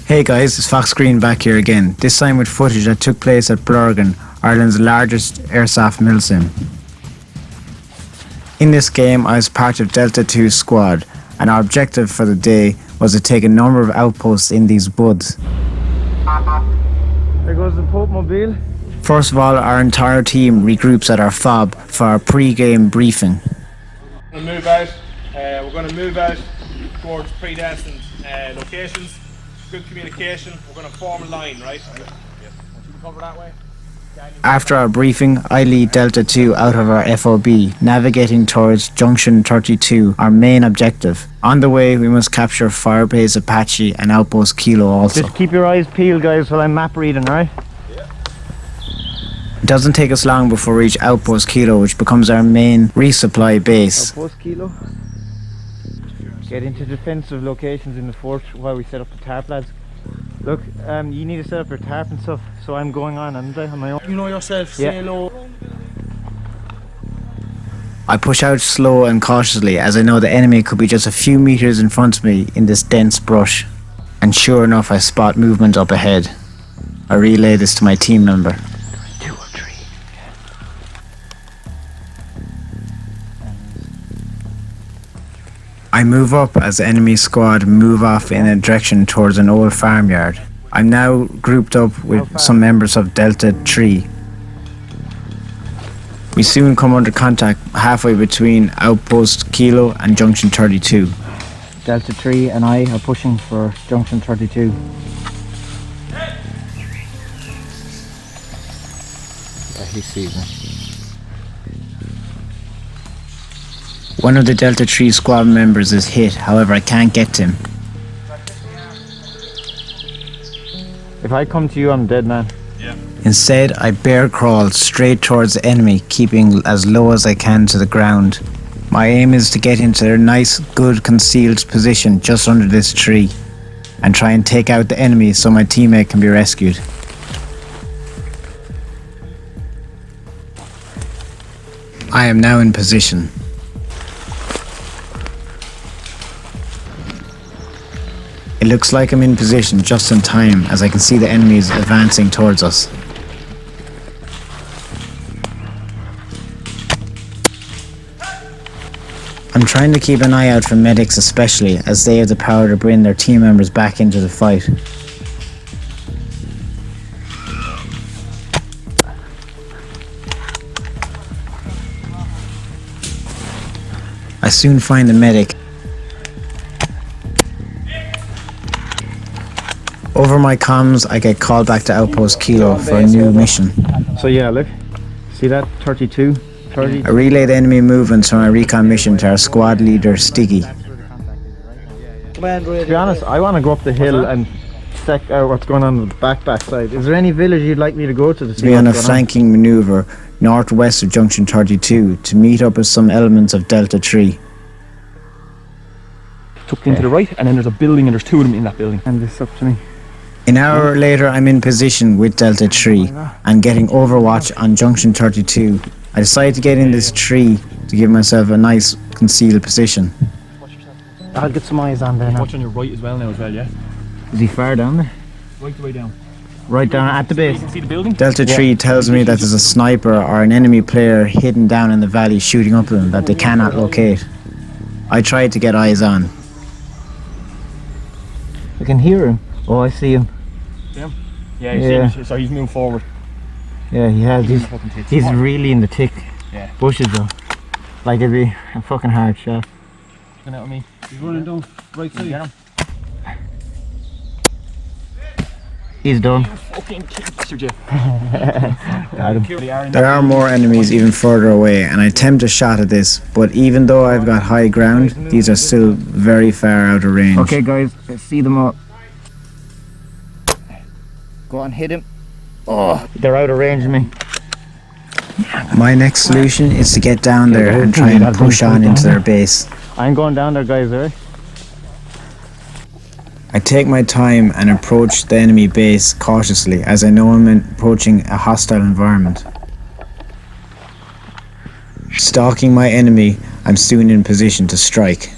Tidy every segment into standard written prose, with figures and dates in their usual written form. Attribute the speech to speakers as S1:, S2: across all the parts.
S1: Hey guys, it's Fox Green back here again, this time with footage that took place at Blurgan, Ireland's largest Airsoft Milsim. In this game I was part of Delta 2 squad, and our objective for the day was to take a number of outposts in these woods.
S2: There goes the Pope Mobile.
S1: First of all, our entire team regroups at our fob for our pre-game briefing.
S3: We're going to move out towards predestined locations. Good communication. We're going to form a line, right? Yes. Want you to cover that way?
S1: After our briefing, I lead Delta 2 out of our FOB, navigating towards Junction 32, our main objective. On the way, we must capture Firebase Apache and Outpost Kilo also.
S2: Just keep your eyes peeled, guys, while I'm map reading, right?
S3: Yeah.
S1: It doesn't take us long before we reach Outpost Kilo, which becomes our main resupply base.
S2: Outpost Kilo. Get into defensive locations in the fort while we set up the tarp, lads. Look, you need to set up your tarp and stuff, so I'm going on my own.
S3: You know yourself, stay low.
S1: I push out slow and cautiously as I know the enemy could be just a few meters in front of me in this dense brush. And sure enough, I spot movement up ahead. I relay this to my team member.
S2: 2 or 3.
S1: I move up as the enemy squad move off in a direction towards an old farmyard. I'm now grouped up with some members of Delta 3. We soon come under contact halfway between Outpost Kilo and Junction 32.
S2: Delta 3 and I are pushing for Junction 32.
S1: Yeah, he sees me. One of the Delta 3 squad members is hit, however I can't get to him.
S2: If I come to you, I'm dead, man.
S3: Yeah.
S1: Instead, I bear crawl straight towards the enemy, keeping as low as I can to the ground. My aim is to get into a nice, good concealed position just under this tree and try and take out the enemy so my teammate can be rescued. I am now in position. It looks like I'm in position just in time as I can see the enemies advancing towards us. I'm trying to keep an eye out for medics especially, as they have the power to bring their team members back into the fight. I soon find a medic. Over my comms, I get called back to Outpost Kilo for a new mission.
S2: So yeah, look, see that 32?
S1: I relay the enemy movements from my recon mission to our squad leader, Stiggy.
S2: To be honest, I want to go up the hill and check out what's going on the back side. Is there any village you'd like me to go to?
S1: To be on a flanking maneuver northwest of Junction 32 to meet up with some elements of Delta 3.
S4: Tucked into the right, and then there's a building, and there's 2 of them in that building.
S2: And this up to me.
S1: An hour later, I'm in position with Delta 3 and getting overwatch on Junction 32. I decide to get in this tree to give myself a nice concealed position.
S2: I'll get some eyes on there now.
S4: Watch on your right as well, yeah?
S2: Is he far down there?
S4: Right the way down.
S2: Right down at the
S4: You
S2: base.
S4: can see the building?
S1: Delta 3 tells me that there's a sniper or an enemy player hidden down in the valley shooting up at them that they cannot locate. I try to get eyes on.
S2: I can hear him. Oh, I see him.
S4: Yeah, you see him, so he's moving forward.
S2: Yeah, he has. He's really in the thick bushes though. Like it'd be a fucking hard shot.
S4: You know what I mean?
S3: He's running down right side.
S4: Get him.
S2: He's done.
S4: Fucking bastard, you.
S2: Got him.
S1: There are more enemies even further away, and I attempt a shot at this, but even though I've got high ground, these are still very far out of range.
S2: Okay guys, let's see them all. Go on, hit him. Oh, they're out of range of me.
S1: My next solution is to get down there and try and push on into their base.
S2: I'm going down there, guys, alright?
S1: I take my time and approach the enemy base cautiously, as I know I'm approaching a hostile environment. Stalking my enemy, I'm soon in position to strike.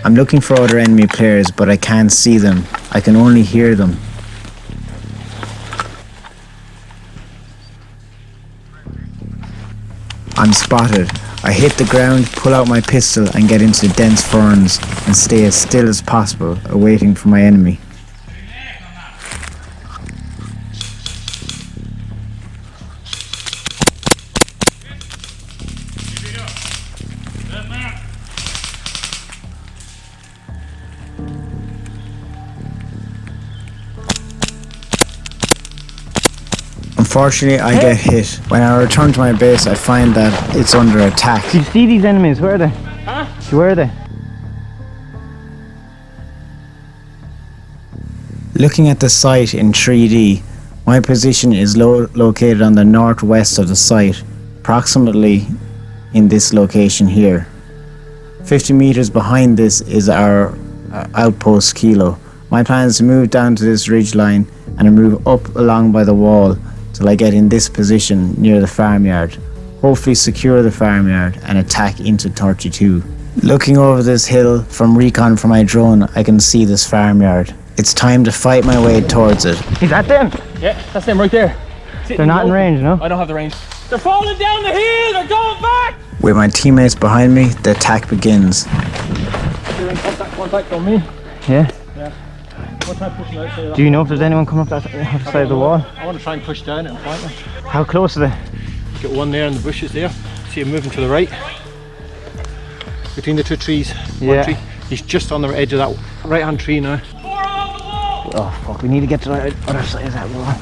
S1: I'm looking for other enemy players, but I can't see them. I can only hear them. I'm spotted. I hit the ground, pull out my pistol and get into the dense ferns and stay as still as possible, awaiting for my enemy. Unfortunately, I get hit. When I return to my base, I find that it's under attack.
S2: Do you see these enemies? Where are they?
S3: Huh?
S2: Where are they?
S1: Looking at the site in 3D, my position is located on the northwest of the site, approximately in this location here. 50 meters behind this is our outpost Kilo. My plan is to move down to this ridge line and move up along by the wall till I get in this position near the farmyard. Hopefully secure the farmyard and attack into 32. Looking over this hill from recon from my drone, I can see this farmyard. It's time to fight my way towards it.
S2: Is that them?
S4: Yeah, that's them right there.
S2: They're not in range, no?
S4: I don't have the range.
S3: They're falling down the hill. They're going back.
S1: With my teammates behind me, the attack begins.
S4: They're in contact on me.
S2: Yeah.
S4: I'll try pushing out there.
S2: Do you know if there's anyone coming up that side of the wall?
S4: I want to try and push down and find them.
S2: How close are they?
S4: Got one there in the bushes there. See him moving to the right. Between the two trees.
S2: Yeah.
S4: One tree. He's just on the edge of that right hand tree now.
S2: Oh fuck, we need to get to the other side of that wall.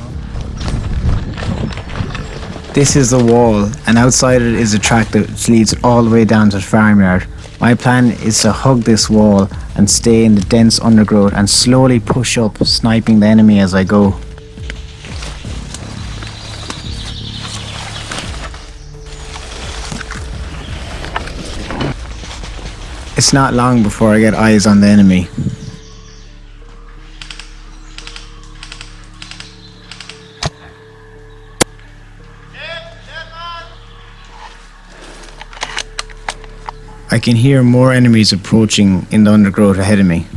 S1: This is the wall, and outside it is a track that leads all the way down to the farmyard. My plan is to hug this wall and stay in the dense undergrowth and slowly push up, sniping the enemy as I go. It's not long before I get eyes on the enemy. I can hear more enemies approaching in the undergrowth ahead of me.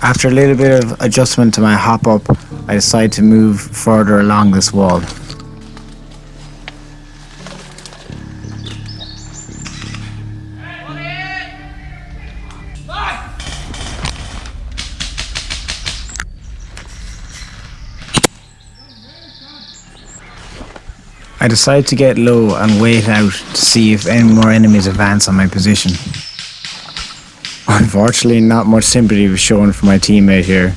S1: After a little bit of adjustment to my hop up, I decide to move further along this wall. I decide to get low and wait out to see if any more enemies advance on my position. Unfortunately, not much sympathy was shown for my teammate here.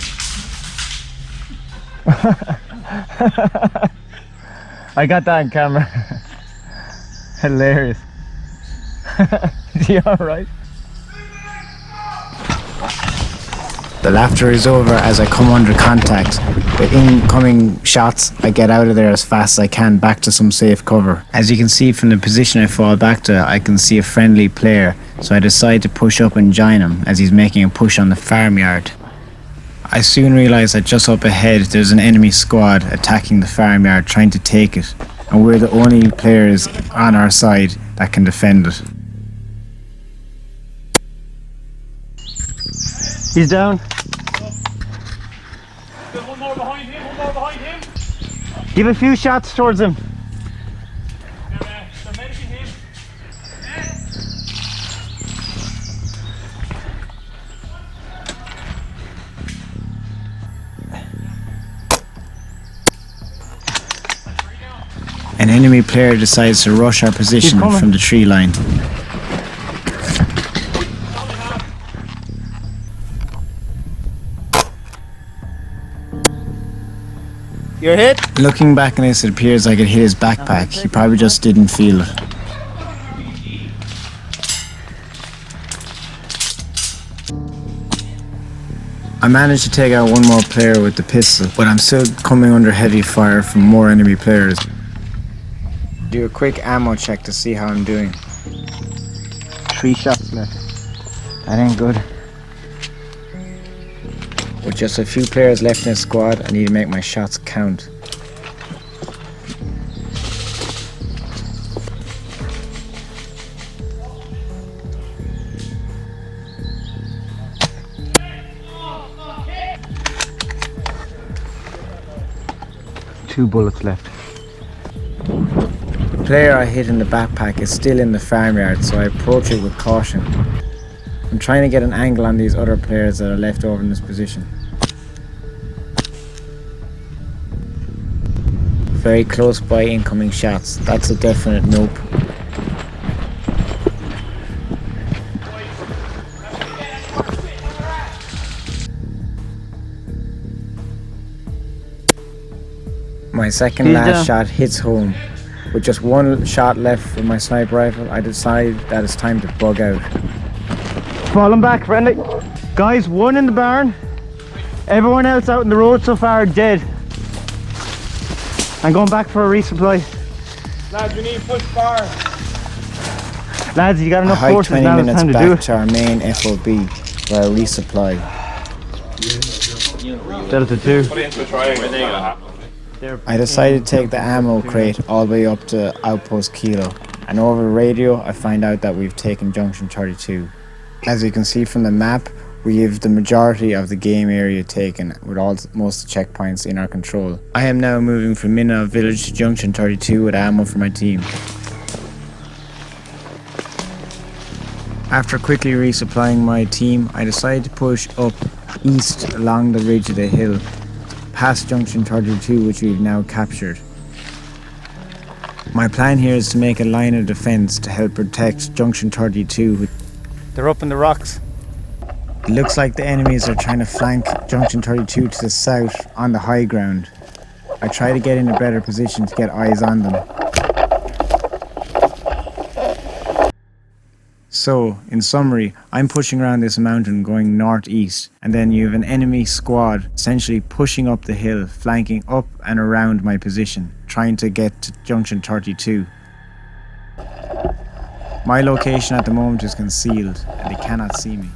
S2: I got that on camera. Hilarious. Is he alright?
S1: The laughter is over as I come under contact. With incoming shots, I get out of there as fast as I can back to some safe cover. As you can see from the position I fall back to, I can see a friendly player, so I decide to push up and join him as he's making a push on the farmyard. I soon realise that just up ahead there's an enemy squad attacking the farmyard trying to take it, and we're the only players on our side that can defend it.
S2: He's down.
S3: There's one more behind him. One more behind him.
S2: Give a few shots towards him.
S3: They're medicing him.
S1: An enemy player decides to rush our position from the tree line.
S2: You're hit?
S1: Looking back on this, it appears I could hit his backpack. He probably just didn't feel it. I managed to take out one more player with the pistol, but I'm still coming under heavy fire from more enemy players. Do a quick ammo check to see how I'm doing.
S2: 3 shots left. That ain't good.
S1: With just a few players left in the squad, I need to make my shots count.
S2: Two bullets left.
S1: The player I hit in the backpack is still in the farmyard, so I approach it with caution. I'm trying to get an angle on these other players that are left over in this position. Very close by incoming shots. That's a definite nope. My second last shot hits home. With just one shot left with my sniper rifle, I decide that it's time to bug out.
S2: Falling back, friendly. Guys, one in the barn. Everyone else out in the road so far dead. I'm going back for a resupply.
S3: Lads, we need to push far.
S2: Lads, you got enough
S1: I hike
S2: forces
S1: 20
S2: now, it's
S1: minutes
S2: time to do
S1: back
S2: it.
S1: to our main FOB where I resupply.
S2: Delta 2.
S3: Put it into a triangle.
S1: I decided to take the ammo crate all the way up to Outpost Kilo, and over the radio I find out that we've taken Junction 32. As you can see from the map, we have the majority of the game area taken, with most checkpoints in our control. I am now moving from Minna Village to Junction 32 with ammo for my team. After quickly resupplying my team, I decided to push up east along the ridge of the hill, past Junction 32, which we've now captured. My plan here is to make a line of defense to help protect Junction 32.
S2: They're up in the rocks.
S1: It looks like the enemies are trying to flank Junction 32 to the south on the high ground. I try to get in a better position to get eyes on them. So, in summary, I'm pushing around this mountain going northeast, and then you have an enemy squad essentially pushing up the hill, flanking up and around my position, trying to get to Junction 32. My location at the moment is concealed, and they cannot see me.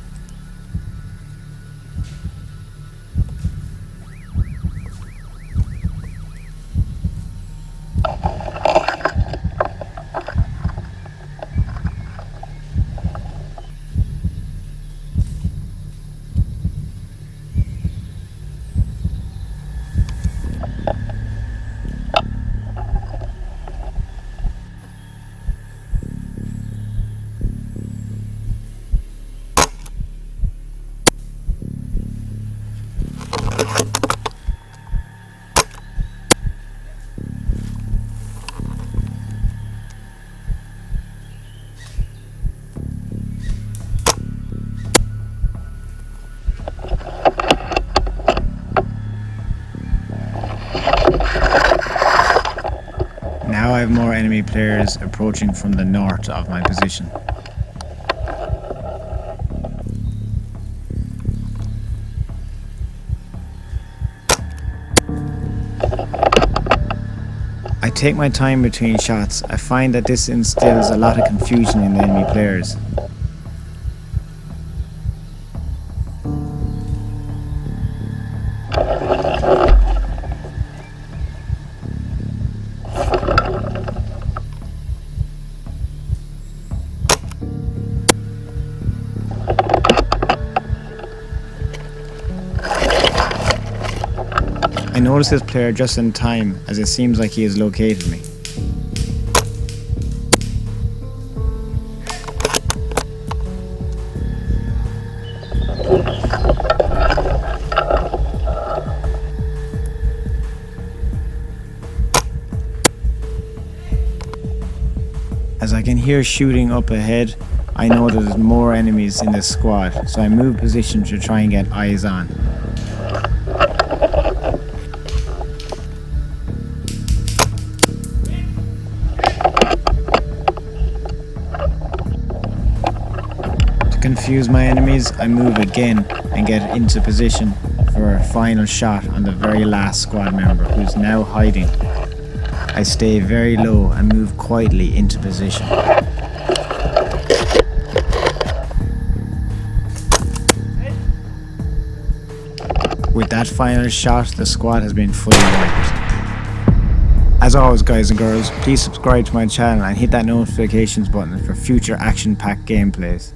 S1: Now I have more enemy players approaching from the north of my position. I take my time between shots. I find that this instills a lot of confusion in the enemy players. I notice this player just in time, as it seems like he has located me. As I can hear shooting up ahead, I know that there's more enemies in this squad, so I move position to try and get eyes on. Confuse my enemies, I move again and get into position for a final shot on the very last squad member, who's now hiding. I stay very low and move quietly into position. With that final shot, the squad has been fully wiped. As always, guys and girls, please subscribe to my channel and hit that notifications button for future action-packed gameplays.